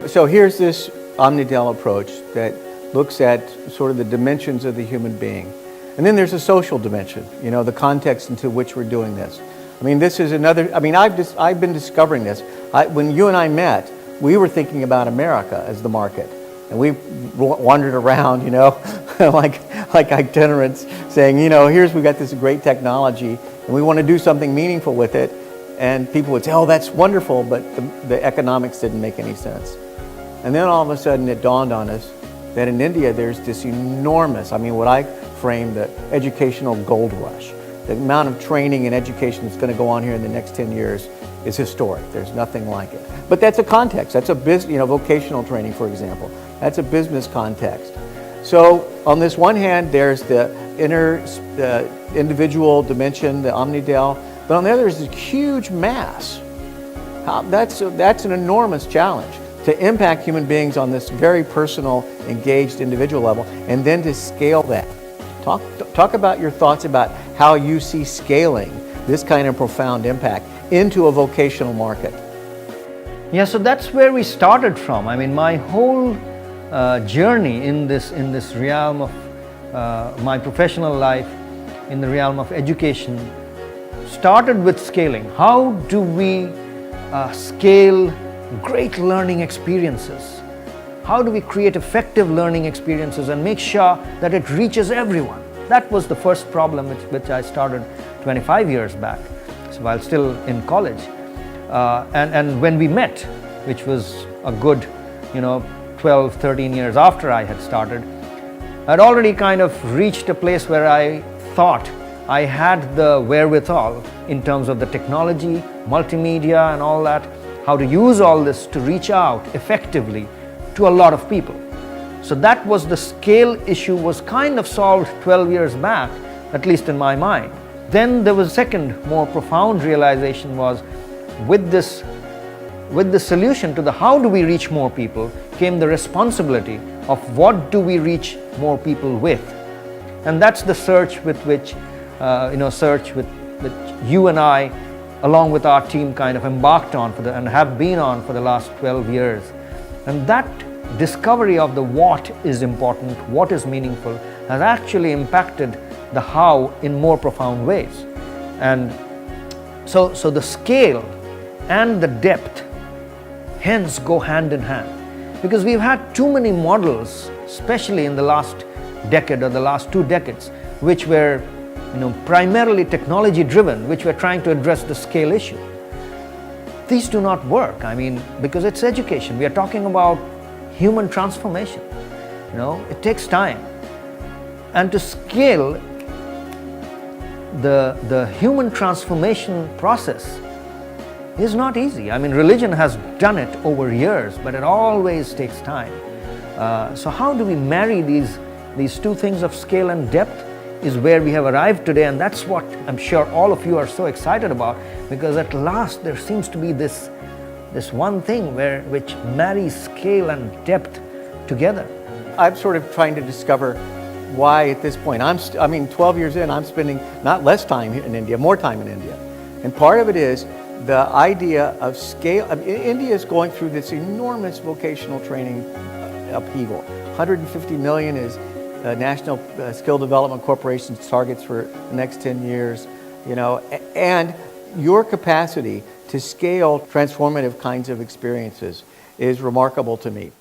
So here's this OmniDEL approach that looks at sort of the dimensions of the human being. And then there's a social dimension, you know, the context into which we're doing this. I mean, this is another, I mean, I've been discovering this. When you and I met, we were thinking about America as the market. And we wandered around, you know, like itinerants saying, you know, we got this great technology and we want to do something meaningful with it. And people would say, oh, that's wonderful, but the economics didn't make any sense. And then all of a sudden it dawned on us that in India there's this enormous, I mean, what I frame the educational gold rush. The amount of training and education that's going to go on here in the next 10 years is historic. There's nothing like it. But that's a context. That's a business, you know, vocational training, for example. That's a business context. So on this one hand, there's the individual dimension, the OmniDEL, but on the other is this huge mass. That's an enormous challenge to impact human beings on this very personal, engaged individual level, and then to scale that. Talk about your thoughts about how you see scaling this kind of profound impact into a vocational market. Yeah, so that's where we started from. I mean, my whole journey in this realm of my professional life, in the realm of education, started with scaling. How do we scale great learning experiences? How do we create effective learning experiences and make sure that it reaches everyone? That was the first problem which I started 25 years back, so while still in college. And when we met, which was a good, 12, 13 years after I had started, I'd already kind of reached a place where I thought I had the wherewithal in terms of the technology, multimedia and all that, how to use all this to reach out effectively to a lot of people. So that was the scale issue was kind of solved 12 years back, at least in my mind. Then there was a second more profound realization was with the solution to the how do we reach more people came the responsibility of what do we reach more people with. And that's the search with which, you and I, along with our team, kind of embarked on and have been on for the last 12 years. And that discovery of the what is important, what is meaningful, has actually impacted the how in more profound ways. And so the scale and the depth hence go hand in hand. Because we've had too many models, especially in the last decade or the last 2 decades, which were primarily technology driven, which were trying to address the scale issue. These do not work, because it's education. We are talking about human transformation. It takes time. And to scale the human transformation process is not easy. Religion has done it over years, but it always takes time. So how do we marry these two things of scale and depth is where we have arrived today, and that's what I'm sure all of you are so excited about, because at last there seems to be this one thing which marries scale and depth together. I'm sort of trying to discover why at this point, 12 years in, I'm spending not less time in India, more time in India. And part of it is the idea of scale. India is going through this enormous vocational training upheaval. 150 million is National Skill Development Corporation's targets for the next 10 years, and your capacity to scale transformative kinds of experiences is remarkable to me.